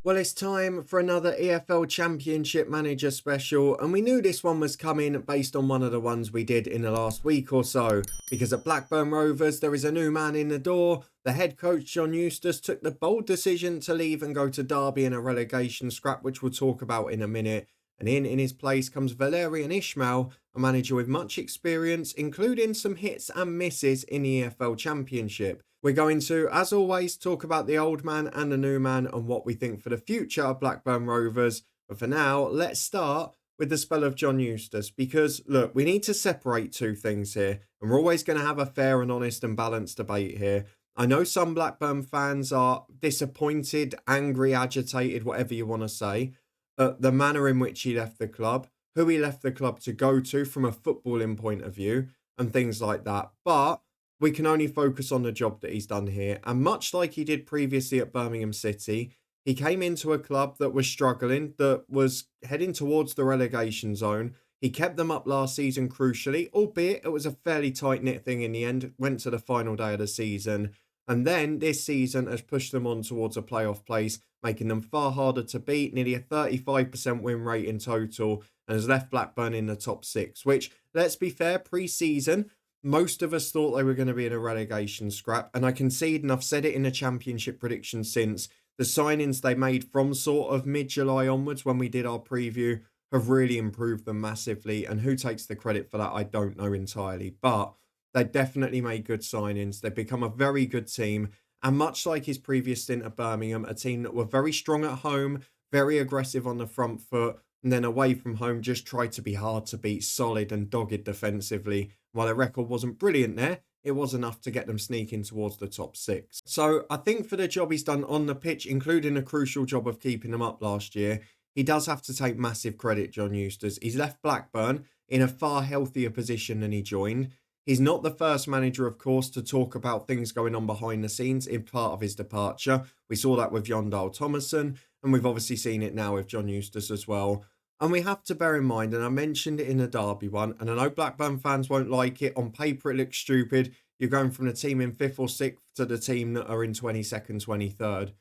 Well, it's time for another EFL Championship Manager special, and we knew this one was coming based on one of the ones we did in the last week or so, because at Blackburn Rovers there is a new man in the door. The head coach, John Eustace, took the bold decision to leave and go to Derby in a relegation scrap, which we'll talk about in a minute. And in his place comes Valerien Ismael, a manager with much experience, including some hits and misses in the EFL Championship. We're going to, as always, talk about the old man and the new man and what we think for the future of Blackburn Rovers. But for now, let's start with the spell of John Eustace, because look, we need to separate two things here, and we're always going to have a fair and honest and balanced debate here. I know some Blackburn fans are disappointed, angry, agitated, whatever you want to say, at the manner in which he left the club, who he left the club to go to from a footballing point of view, and things like that. But we can only focus on the job that he's done here. And much like he did previously at Birmingham City, he came into a club that was struggling, that was heading towards the relegation zone. He kept them up last season, crucially, albeit it was a fairly tight-knit thing in the end, went to the final day of the season. And then this season has pushed them on towards a playoff place, making them far harder to beat, nearly a 35% win rate in total, and has left Blackburn in the top six, which, let's be fair, pre-season, most of us thought they were going to be in a relegation scrap, and I concede, and I've said it in the championship prediction since, the signings they made from sort of mid-July onwards when we did our preview have really improved them massively, and who takes the credit for that, I don't know entirely, but they definitely made good signings. They've become a very good team, and much like his previous stint at Birmingham, a team that were very strong at home, very aggressive on the front foot, and then away from home just tried to be hard to beat, solid and dogged defensively. While their record wasn't brilliant there, it was enough to get them sneaking towards the top six. So I think for the job he's done on the pitch, including a crucial job of keeping them up last year, he does have to take massive credit, John Eustace. He's left Blackburn in a far healthier position than he joined. He's not the first manager, of course, to talk about things going on behind the scenes in part of his departure. We saw that with Jon Dahl Tomasson, and we've obviously seen it now with John Eustace as well. And we have to bear in mind, and I mentioned it in the Derby one, and I know Blackburn fans won't like it. On paper, it looks stupid. You're going from the team in 5th or 6th to the team that are in 22nd, 23rd.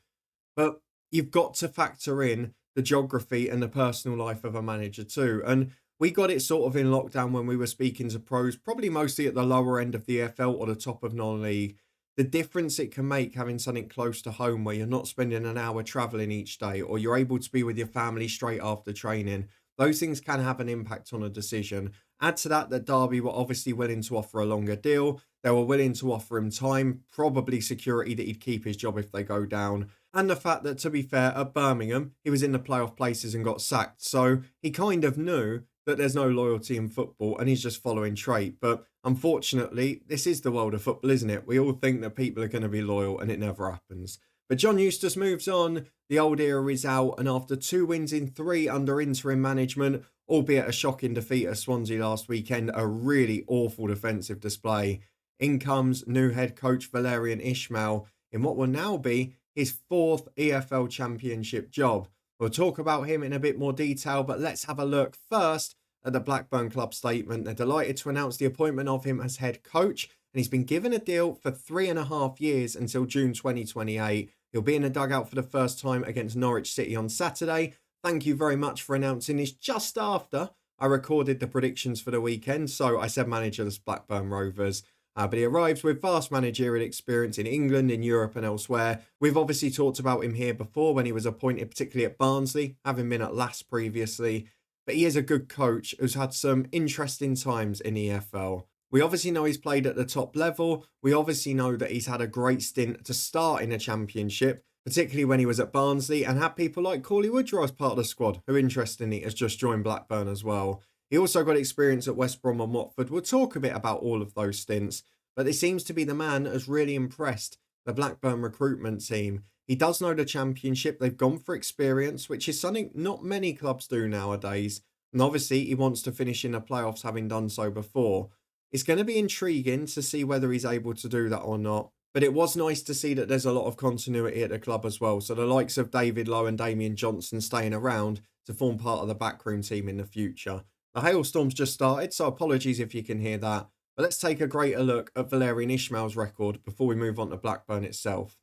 But you've got to factor in the geography and the personal life of a manager too. And we got it sort of in lockdown when we were speaking to pros, probably mostly at the lower end of the EFL or the top of non-league. The difference it can make having something close to home where you're not spending an hour travelling each day, or you're able to be with your family straight after training. Those things can have an impact on a decision. Add to that Derby were obviously willing to offer a longer deal. They were willing to offer him time, probably security that he'd keep his job if they go down. And the fact that, to be fair, at Birmingham, he was in the playoff places and got sacked. So he kind of knew that there's no loyalty in football and he's just following trait. But unfortunately, this is the world of football, isn't it? We all think that people are going to be loyal and it never happens. But John Eustace moves on, the old era is out, and after 2 wins in 3 under interim management, albeit a shocking defeat at Swansea last weekend, a really awful defensive display, in comes new head coach Valerien Ismael in what will now be his 4th EFL Championship job. We'll talk about him in a bit more detail, but let's have a look first at the Blackburn club statement. They're delighted to announce the appointment of him as head coach, and he's been given a deal for 3.5 years until June 2028. He'll be in the dugout for the first time against Norwich City on Saturday. Thank you very much for announcing this just after I recorded the predictions for the weekend. So I said managerless Blackburn Rovers. But he arrives with vast managerial experience in England, in Europe and elsewhere. We've obviously talked about him here before when he was appointed, particularly at Barnsley, having been at Lass previously. But he is a good coach who's had some interesting times in EFL. We obviously know he's played at the top level. We obviously know that he's had a great stint to start in a championship, particularly when he was at Barnsley, and had people like Cauley Woodrow as part of the squad, who interestingly has just joined Blackburn as well. He also got experience at West Brom and Watford. We'll talk a bit about all of those stints, but it seems to be the man that has really impressed the Blackburn recruitment team. He does know the championship. They've gone for experience, which is something not many clubs do nowadays. And obviously, he wants to finish in the playoffs, having done so before. It's going to be intriguing to see whether he's able to do that or not. But it was nice to see that there's a lot of continuity at the club as well. So the likes of David Lowe and Damien Johnson staying around to form part of the backroom team in the future. The hailstorm's just started, so apologies if you can hear that. But let's take a greater look at Valerien Ismael's record before we move on to Blackburn itself.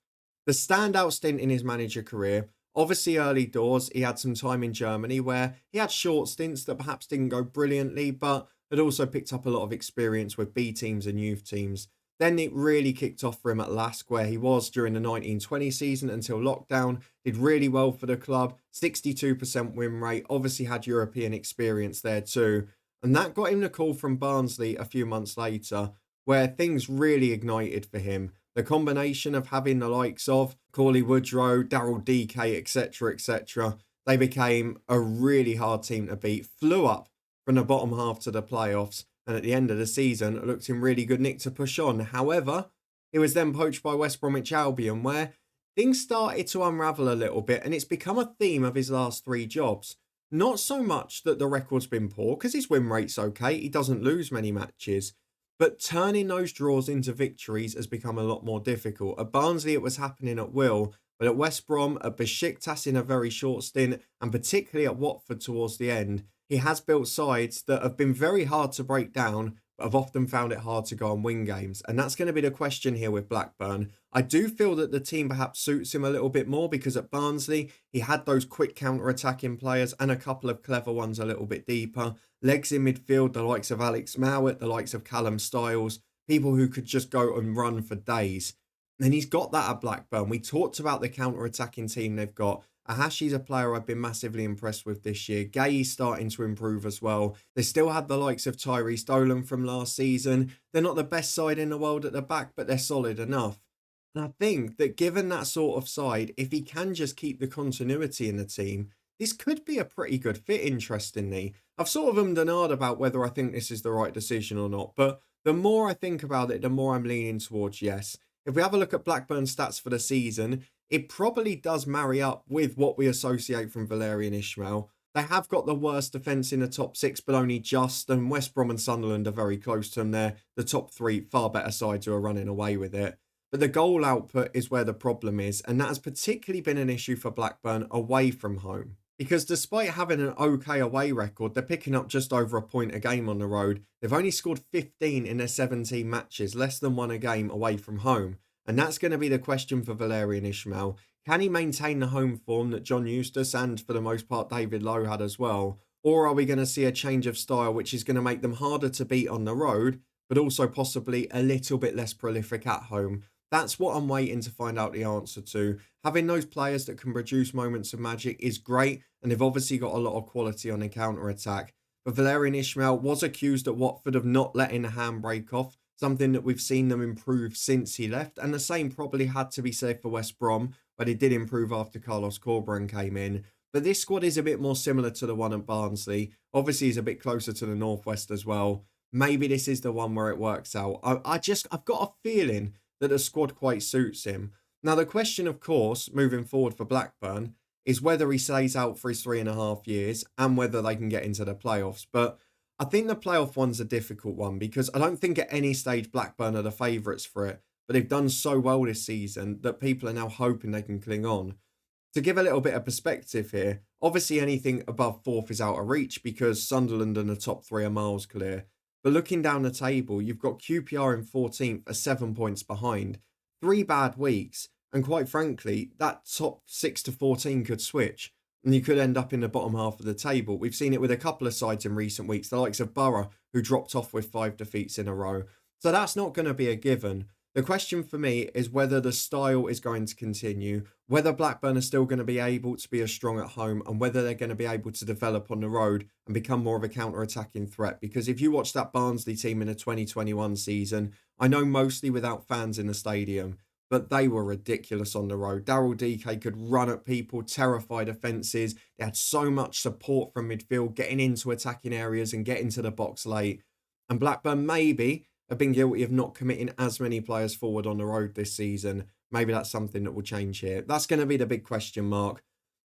The standout stint in his manager career Obviously, early doors, he had some time in Germany where he had short stints that perhaps didn't go brilliantly, but had also picked up a lot of experience with B teams and youth teams. Then it really kicked off for him at Lask, where he was during the 1920 season until lockdown. Did really well for the club, 62% win rate, obviously had European experience there too. And that got him the call from Barnsley a few months later, where things really ignited for him. The combination of having the likes of Corley Woodrow, Daryl DK, etc., they became a really hard team to beat. Flew up from the bottom half to the playoffs, and at the end of the season, it looked in really good nick to push on. However, he was then poached by West Bromwich Albion, where things started to unravel a little bit, and it's become a theme of his last three jobs. Not so much that the record's been poor, because his win rate's okay, he doesn't lose many matches, but turning those draws into victories has become a lot more difficult. At Barnsley, it was happening at will, but at West Brom, at Besiktas in a very short stint, and particularly at Watford towards the end, he has built sides that have been very hard to break down, but have often found it hard to go and win games. And that's going to be the question here with Blackburn. I do feel that the team perhaps suits him a little bit more because at Barnsley, he had those quick counter-attacking players and a couple of clever ones a little bit deeper. Legs in midfield, the likes of Alex Mowat, the likes of Callum Styles, people who could just go and run for days. And he's got that at Blackburn. We talked about the counter-attacking team they've got. Ahashi's a player I've been massively impressed with this year. Gay's starting to improve as well. They still had the likes of Tyrese Dolan from last season. They're not the best side in the world at the back, but they're solid enough. And I think that given that sort of side, if he can just keep the continuity in the team, this could be a pretty good fit, interestingly. I've sort of ummed and ahed about whether I think this is the right decision or not, but the more I think about it, the more I'm leaning towards yes. If we have a look at Blackburn's stats for the season, it probably does marry up with what we associate from Valerien Ismael. They have got the worst defence in the top six, but only just, and West Brom and Sunderland are very close to them there. The top three, far better sides who are running away with it. But the goal output is where the problem is, and that has particularly been an issue for Blackburn away from home. Because despite having an okay away record, they're picking up just over a point a game on the road. They've only scored 15 in their 17 matches, less than one a game away from home. And that's going to be the question for Valerien Ismael. Can he maintain the home form that John Eustace and, for the most part, David Lowe had as well? Or are we going to see a change of style which is going to make them harder to beat on the road, but also possibly a little bit less prolific at home? That's what I'm waiting to find out the answer to. Having those players that can produce moments of magic is great, and they've obviously got a lot of quality on the counter-attack. But Valerien Ismael was accused at Watford of not letting the handbrake off, something that we've seen them improve since he left, and the same probably had to be said for West Brom, but it did improve after Carlos Corberán came in. But this squad is a bit more similar to the one at Barnsley. Obviously, he's a bit closer to the northwest as well. Maybe this is the one where it works out. I've got a feeling that the squad quite suits him. Now, the question, of course, moving forward for Blackburn, is whether he stays out for his 3.5 years and whether they can get into the playoffs. But I think the playoff one's a difficult one because I don't think at any stage Blackburn are the favourites for it, but they've done so well this season that people are now hoping they can cling on. To give a little bit of perspective here, obviously anything above fourth is out of reach because Sunderland and the top three are miles clear. But looking down the table, you've got QPR in 14th, are 7 points behind. 3 bad weeks, and quite frankly, that top 6 to 14 could switch. And you could end up in the bottom half of the table. We've seen it with a couple of sides in recent weeks, the likes of Borough, who dropped off with 5 defeats in a row. So that's not going to be a given. The question for me is whether the style is going to continue, whether Blackburn are still going to be able to be as strong at home, and whether they're going to be able to develop on the road and become more of a counter-attacking threat. Because if you watch that Barnsley team in the 2021 season, I know mostly without fans in the stadium, but they were ridiculous on the road. Daryl DK could run at people, terrify defences. They had so much support from midfield, getting into attacking areas and getting to the box late. And Blackburn maybe have been guilty of not committing as many players forward on the road this season. Maybe that's something that will change here. That's going to be the big question mark.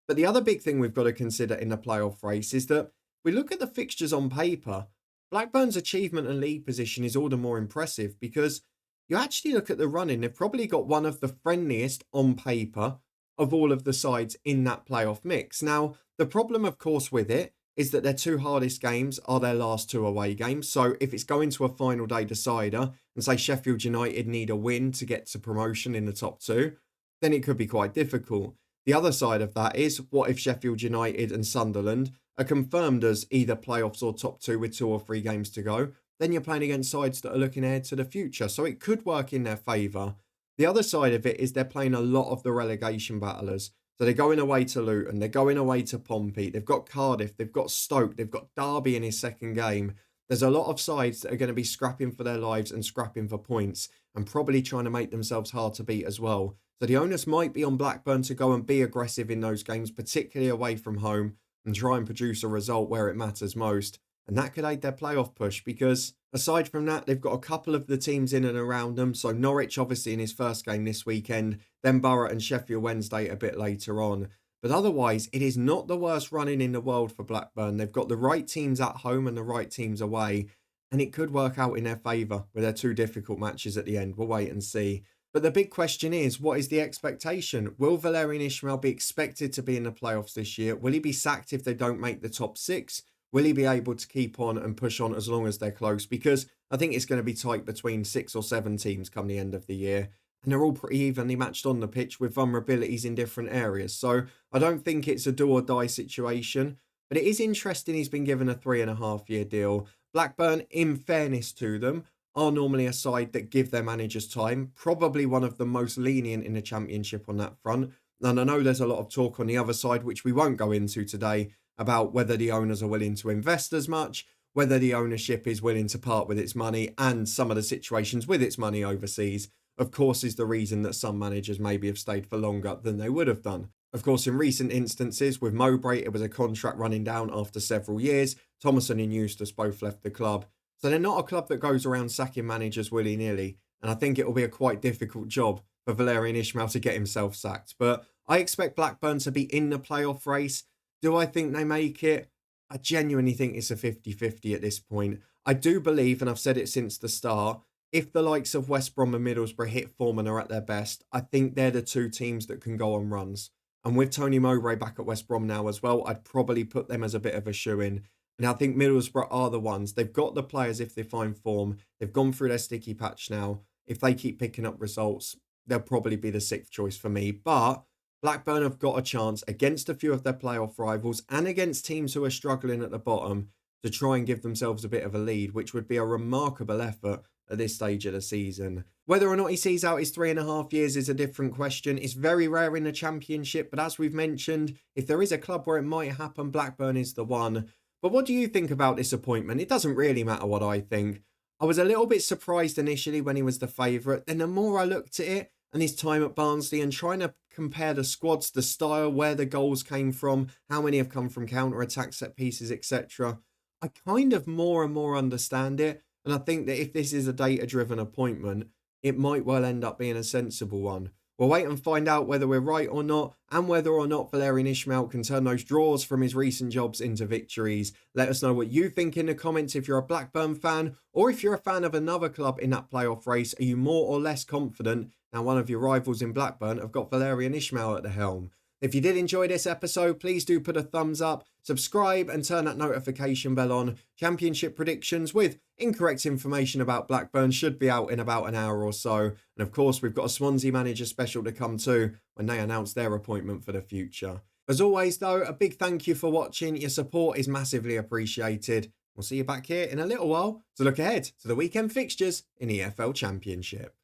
But the other big thing we've got to consider in the playoff race is that we look at the fixtures on paper. Blackburn's achievement and league position is all the more impressive because you actually look at the running, they've probably got one of the friendliest on paper of all of the sides in that playoff mix. Now, the problem, of course, with it is that their 2 hardest games are their last 2 away games. So if it's going to a final day decider and say Sheffield United need a win to get to promotion in the top 2, then it could be quite difficult. The other side of that is, what if Sheffield United and Sunderland are confirmed as either playoffs or top two with 2 or 3 games to go? Then you're playing against sides that are looking ahead to the future, so it could work in their favour. The other side of it is they're playing a lot of the relegation battlers. So they're going away to Luton, they're going away to Pompey, they've got Cardiff, they've got Stoke, they've got Derby in his second game. There's a lot of sides that are going to be scrapping for their lives and scrapping for points and probably trying to make themselves hard to beat as well. So the onus might be on Blackburn to go and be aggressive in those games, particularly away from home, and try and produce a result where it matters most. And that could aid their playoff push because aside from that, they've got a couple of the teams in and around them. So Norwich obviously in his first game this weekend, then Borough and Sheffield Wednesday a bit later on. But otherwise, it is not the worst running in the world for Blackburn. They've got the right teams at home and the right teams away. And it could work out in their favour with their 2 difficult matches at the end. We'll wait and see. But the big question is, what is the expectation? Will Valerien Ismael be expected to be in the playoffs this year? Will he be sacked if they don't make the top 6? Will he be able to keep on and push on as long as they're close? Because I think it's going to be tight between 6 or 7 teams come the end of the year. And they're all pretty evenly matched on the pitch with vulnerabilities in different areas. So I don't think it's a do or die situation. But it is interesting he's been given a 3.5-year deal. Blackburn, in fairness to them, are normally a side that give their managers time. Probably one of the most lenient in the Championship on that front. And I know there's a lot of talk on the other side, which we won't go into today, about whether the owners are willing to invest as much, whether the ownership is willing to part with its money, and some of the situations with its money overseas, of course, is the reason that some managers maybe have stayed for longer than they would have done. Of course, in recent instances, with Mowbray, it was a contract running down after several years. Thomason and Eustace both left the club. So they're not a club that goes around sacking managers willy-nilly. And I think it will be a quite difficult job for Valerien Ismael to get himself sacked. But I expect Blackburn to be in the playoff race. Do I think they make it? I genuinely think it's a 50-50 at this point. I do believe, and I've said it since the start, if the likes of West Brom and Middlesbrough hit form and are at their best, I think they're the 2 teams that can go on runs. And with Tony Mowbray back at West Brom now as well, I'd probably put them as a bit of a shoe-in. And I think Middlesbrough are the ones. They've got the players if they find form. They've gone through their sticky patch now. If they keep picking up results, they'll probably be the 6th choice for me. But Blackburn have got a chance against a few of their playoff rivals and against teams who are struggling at the bottom to try and give themselves a bit of a lead, which would be a remarkable effort at this stage of the season. Whether or not he sees out his 3.5 years is a different question. It's very rare in the Championship, but as we've mentioned, if there is a club where it might happen, Blackburn is the one. But what do you think about this appointment? It doesn't really matter what I think. I was a little bit surprised initially when he was the favourite. Then the more I looked at it and his time at Barnsley and trying to compare the squads, the style, where the goals came from, how many have come from counter-attack, set pieces, etc., I kind of more and more understand it. And I think that if this is a data-driven appointment, it might well end up being a sensible one. We'll wait and find out whether we're right or not, and whether or not Valerien Ismael can turn those draws from his recent jobs into victories. Let us know what you think in the comments if you're a Blackburn fan, or if you're a fan of another club in that playoff race. Are you more or less confident now one of your rivals in Blackburn have got Valerien Ismael at the helm? If you did enjoy this episode, please do put a thumbs up, subscribe and turn that notification bell on. Championship predictions with incorrect information about Blackburn should be out in about an hour or so. And of course, we've got a Swansea manager special to come too when they announce their appointment for the future. As always though, a big thank you for watching. Your support is massively appreciated. We'll see you back here in a little while to look ahead to the weekend fixtures in the EFL Championship.